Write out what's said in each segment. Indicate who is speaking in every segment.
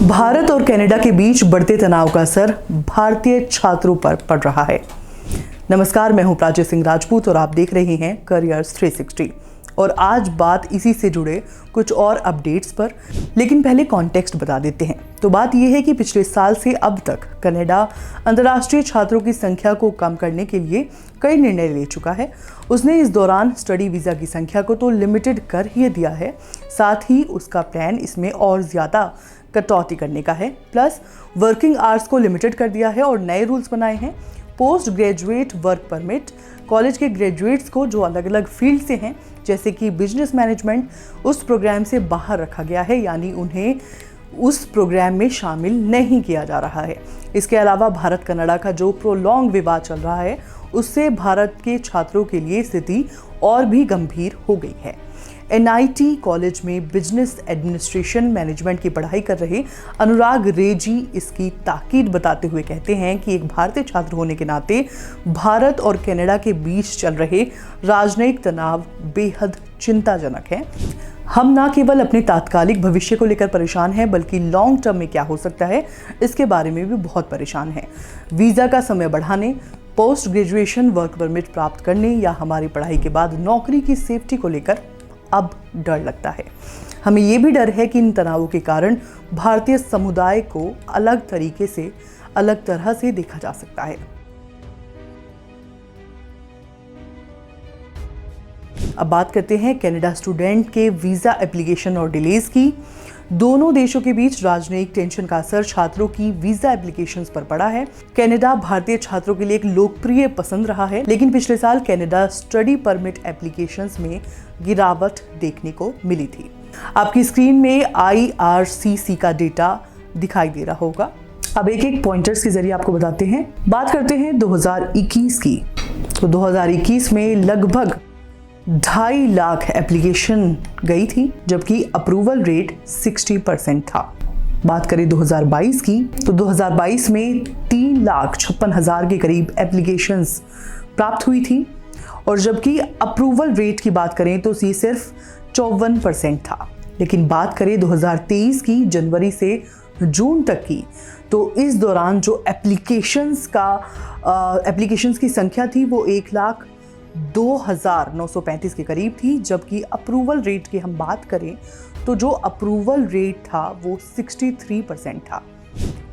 Speaker 1: भारत और कनाडा के बीच बढ़ते तनाव का असर भारतीय छात्रों पर पड़ रहा है। नमस्कार, मैं हूं प्राची सिंह राजपूत और आप देख रहे हैं करियर्स 360 और आज बात इसी से जुड़े कुछ और अपडेट्स पर। लेकिन पहले कॉन्टेक्स्ट बता देते हैं। तो बात यह है कि पिछले साल से अब तक कनाडा अंतर्राष्ट्रीय छात्रों की संख्या को कम करने के लिए कई निर्णय ले चुका है। उसने इस दौरान स्टडी वीज़ा की संख्या को तो लिमिटेड कर ही दिया है, साथ ही उसका प्लान इसमें और ज़्यादा कटौती करने का है। प्लस वर्किंग आवर्स को लिमिटेड कर दिया है और नए रूल्स बनाए हैं। Post graduate work permit college के ग्रेजुएट्स को जो अलग अलग फील्ड से हैं, जैसे कि बिजनेस मैनेजमेंट, उस प्रोग्राम से बाहर रखा गया है, यानी उन्हें उस प्रोग्राम में शामिल नहीं किया जा रहा है। इसके अलावा भारत कनाडा का जो प्रोलॉन्ग विवाद चल रहा है, उससे भारत के छात्रों के लिए स्थिति और भी गंभीर हो गई है। NIT कॉलेज में बिजनेस एडमिनिस्ट्रेशन मैनेजमेंट की पढ़ाई कर रहे अनुराग रेजी इसकी ताकीद बताते हुए कहते हैं कि एक भारतीय छात्र होने के नाते भारत और कनाडा के बीच चल रहे राजनयिक तनाव बेहद चिंताजनक है। हम न केवल अपने तात्कालिक भविष्य को लेकर परेशान हैं, बल्कि लॉन्ग टर्म में क्या हो सकता है इसके बारे में भी बहुत परेशान हैं। वीज़ा का समय बढ़ाने, पोस्ट ग्रेजुएशन वर्क परमिट प्राप्त करने या हमारी पढ़ाई के बाद नौकरी की सेफ्टी को लेकर अब डर लगता है। हमें ये भी डर है कि इन तनावों के कारण भारतीय समुदाय को अलग तरह से देखा जा सकता है। अब बात करते हैं कनाडा स्टूडेंट के वीज़ा एप्लीकेशन और डिलेज की। दोनों देशों के बीच राजनयिक टेंशन का असर छात्रों की वीजा एप्लीकेशंस पर पड़ा है। कनाडा भारतीय छात्रों के लिए एक लोकप्रिय पसंद रहा है, लेकिन पिछले साल कनाडा स्टडी परमिट एप्लीकेशंस में गिरावट देखने को मिली थी। आपकी स्क्रीन में IRCC का डेटा दिखाई दे रहा होगा। अब एक एक पॉइंटर्स के जरिए आपको बताते हैं। बात करते हैं 2021 की। तो 2021 में लगभग 2.5 लाख एप्लीकेशन गई थी, जबकि अप्रूवल रेट 60% था। बात करें 2022 की, तो 2022 में 3,56,000 के करीब एप्लीकेशंस प्राप्त हुई थी, और जबकि अप्रूवल रेट की बात करें तो ये सिर्फ 54% था। लेकिन बात करें 2023 की, जनवरी से जून तक की, तो इस दौरान जो एप्लीकेशंस की संख्या थी वो 1,02,935 के करीब थी, जबकि अप्रूवल रेट की हम बात करें तो जो अप्रूवल रेट था वो 63% था।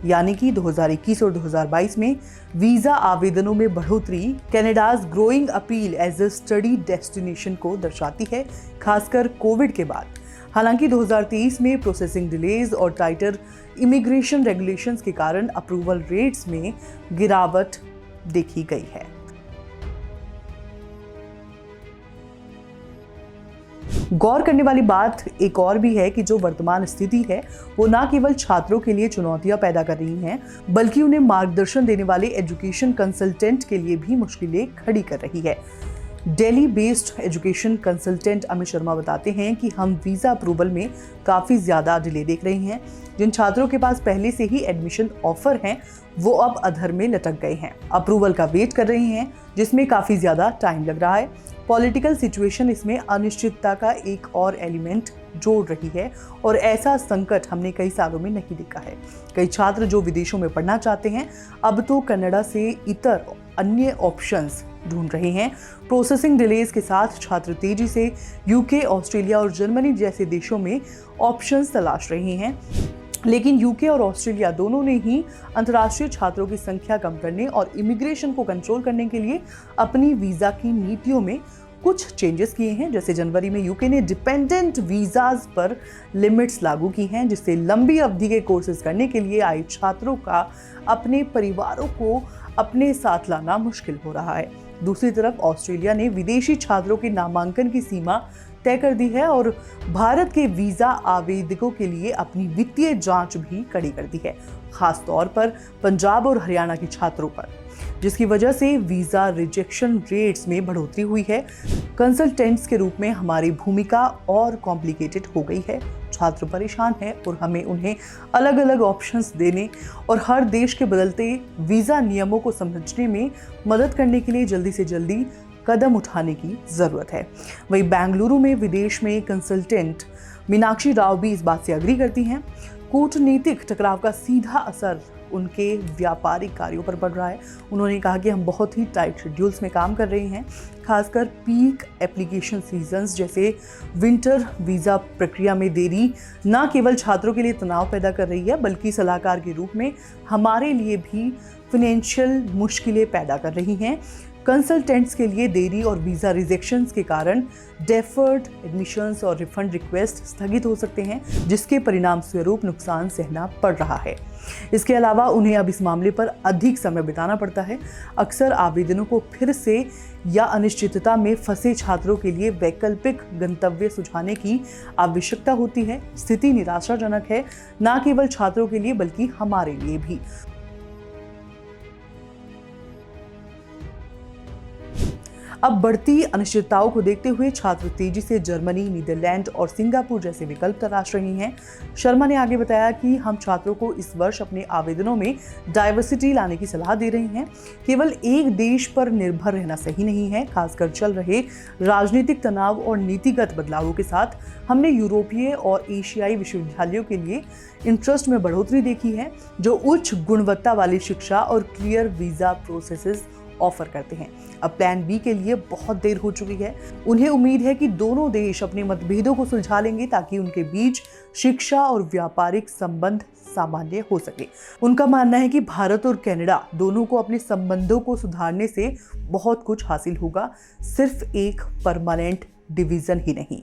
Speaker 1: यानी कि 2021 और 2022 में वीज़ा आवेदनों में बढ़ोतरी Canada's growing appeal as a study destination को दर्शाती है, खासकर कोविड के बाद। हालांकि 2023 में प्रोसेसिंग डिलेज और टाइटर इमिग्रेशन रेगुलेशंस के कारण अप्रूवल रेट्स में गिरावट देखी गई है। गौर करने वाली बात एक और भी है कि जो वर्तमान स्थिति है वो न केवल छात्रों के लिए चुनौतियां पैदा कर रही हैं, बल्कि उन्हें मार्गदर्शन देने वाले एजुकेशन कंसल्टेंट के लिए भी मुश्किलें खड़ी कर रही है। Delhi based education consultant Amit Sharma बताते हैं कि हम वीज़ा अप्रूवल में काफ़ी ज़्यादा डिले देख रहे हैं। जिन छात्रों के पास पहले से ही एडमिशन ऑफर हैं, वो अब अधर में लटक गए हैं, अप्रूवल का वेट कर रहे हैं, जिसमें काफ़ी ज़्यादा टाइम लग रहा है। पॉलिटिकल सिचुएशन इसमें अनिश्चितता का एक और एलिमेंट जोड़ रही है, और ऐसा संकट हमने कई सालों में नहीं देखा है। कई छात्र जो विदेशों में पढ़ना चाहते हैं, अब तो कनाडा से इतर अन्य ऑप्शंस ढूंढ रहे हैं। प्रोसेसिंग डिलेज के साथ छात्र तेजी से UK, ऑस्ट्रेलिया और जर्मनी जैसे देशों में ऑप्शंस तलाश रहे हैं। लेकिन UK और ऑस्ट्रेलिया दोनों ने ही अंतर्राष्ट्रीय छात्रों की संख्या कम करने और इमिग्रेशन को कंट्रोल करने के लिए अपनी वीज़ा की नीतियों में कुछ चेंजेस किए हैं। जैसे जनवरी में UK ने डिपेंडेंट वीज़ाज पर लिमिट्स लागू की हैं, जिससे लंबी अवधि के कोर्सेज करने के लिए आए छात्रों का अपने परिवारों को अपने साथ लाना मुश्किल हो रहा है। दूसरी तरफ ऑस्ट्रेलिया ने विदेशी छात्रों के नामांकन की सीमा तय कर दी है और भारत के वीज़ा आवेदकों के लिए अपनी वित्तीय जांच भी कड़ी कर दी है, खास तौर पर पंजाब और हरियाणा के छात्रों पर, जिसकी वजह से वीज़ा रिजेक्शन रेट्स में बढ़ोतरी हुई है। कंसल्टेंट्स के रूप में हमारी भूमिका और कॉम्प्लिकेटेड हो गई है। छात्र परेशान है और हमें उन्हें अलग अलग ऑप्शंस देने और हर देश के बदलते वीज़ा नियमों को समझने में मदद करने के लिए जल्दी से जल्दी कदम उठाने की ज़रूरत है। वहीं बेंगलुरु में विदेश में कंसल्टेंट मीनाक्षी राव भी इस बात से अग्री करती हैं। कूटनीतिक टकराव का सीधा असर उनके व्यापारिक कार्यों पर पड़ रहा है। उन्होंने कहा कि हम बहुत ही टाइट शेड्यूल्स में काम कर रहे हैं, खासकर पीक एप्लीकेशन सीजन्स जैसे विंटर वीज़ा प्रक्रिया में देरी न केवल छात्रों के लिए तनाव पैदा कर रही है, बल्कि सलाहकार के रूप में हमारे लिए भी फाइनेंशियल मुश्किलें पैदा कर रही हैं। कंसल्टेंट्स के लिए देरी और वीज़ा रिजेक्शंस के कारण डेफर्ड एडमिशंस और रिफंड रिक्वेस्ट स्थगित हो सकते हैं, जिसके परिणाम स्वरूप नुकसान सहना पड़ रहा है। इसके अलावा उन्हें अब इस मामले पर अधिक समय बिताना पड़ता है। अक्सर आवेदनों को फिर से या अनिश्चितता में फंसे छात्रों के लिए वैकल्पिक गंतव्य सुझाने की आवश्यकता होती है। स्थिति निराशाजनक है, न केवल छात्रों के लिए बल्कि हमारे लिए भी। अब बढ़ती अनिश्चितताओं को देखते हुए छात्र तेजी से जर्मनी, नीदरलैंड और सिंगापुर जैसे विकल्प तलाश रहे हैं। शर्मा ने आगे बताया कि हम छात्रों को इस वर्ष अपने आवेदनों में डाइवर्सिटी लाने की सलाह दे रहे हैं। केवल एक देश पर निर्भर रहना सही नहीं है। खासकर चल रहे राजनीतिक तनाव और नीतिगत बदलावों के साथ हमने यूरोपीय और एशियाई विश्वविद्यालयों के लिए इंटरेस्ट में बढ़ोतरी देखी है, जो उच्च गुणवत्ता वाली शिक्षा और क्लियर वीज़ा प्रोसेसेस ऑफर करते हैं। अब प्लान बी के लिए बहुत देर हो चुकी है। उन्हें उम्मीद है कि दोनों देश अपने मतभेदों को सुलझा लेंगे ताकि उनके बीच शिक्षा और व्यापारिक संबंध सामान्य हो सके। उनका मानना है कि भारत और कनाडा दोनों को अपने संबंधों को सुधारने से बहुत कुछ हासिल होगा, सिर्फ एक परमानेंट डिवीजन ही नहीं।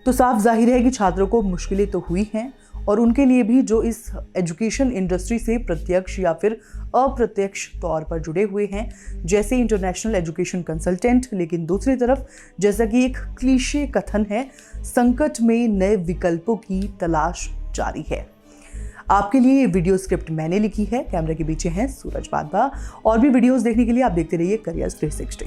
Speaker 1: तो साफ जाहिर है कि छात्रों को मुश्किलें तो हुई हैं, और उनके लिए भी जो इस एजुकेशन इंडस्ट्री से प्रत्यक्ष या फिर अप्रत्यक्ष तौर पर जुड़े हुए हैं, जैसे इंटरनेशनल एजुकेशन कंसल्टेंट। लेकिन दूसरी तरफ, जैसा कि एक क्लीशे कथन है, संकट में नए विकल्पों की तलाश जारी है। आपके लिए ये वीडियो स्क्रिप्ट मैंने लिखी है। कैमरे के पीछे हैं सूरज बादबा। और भी वीडियोस देखने के लिए आप देखते रहिए करियर्स 360।